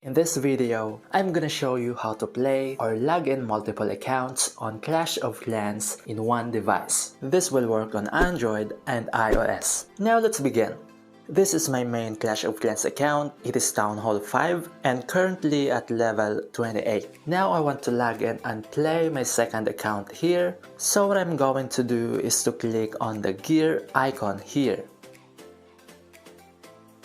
In this video, I'm gonna show you how to play or log in multiple accounts on Clash of Clans in one device. This will work on Android and iOS. Now let's begin. This is my main Clash of Clans account. It is Town Hall 5 and currently at level 28. Now I want to log in and play my second account here. So what I'm going to do is to click on the gear icon here.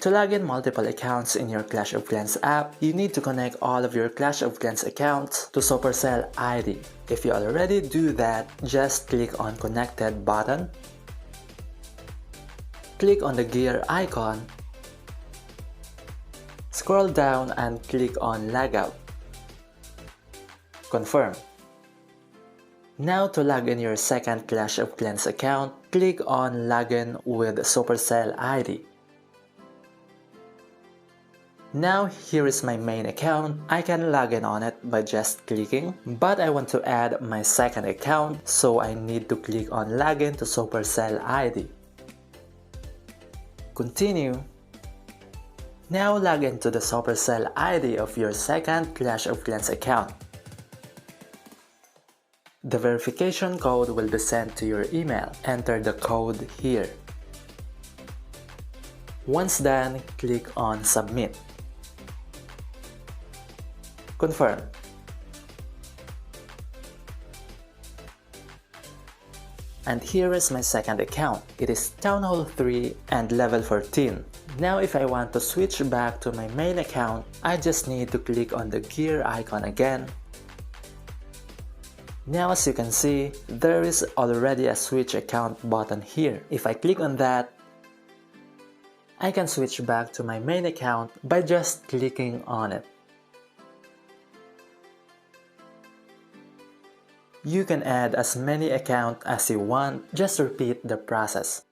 To log in multiple accounts in your Clash of Clans app, you need to connect all of your Clash of Clans accounts to Supercell ID. If you already do that, just click on Connected button. Click on the gear icon. Scroll down and click on Logout. Confirm. Now to log in your second Clash of Clans account, click on Login with Supercell ID. Now here is my main account. I can log in on it by just clicking, but I want to add my second account, so I need to click on Login to Supercell ID. Continue. Now log into the Supercell ID of your second Clash of Clans account. The verification code will be sent to your email. Enter the code here. Once done, click on Submit. Confirm. And here is my second account. It is Town Hall 3 and level 14. Now if I want to switch back to my main account, I just need to click on the gear icon again. Now as you can see, there is already a switch account button here. If I click on that, I can switch back to my main account by just clicking on it. You can add as many accounts as you want, just repeat the process.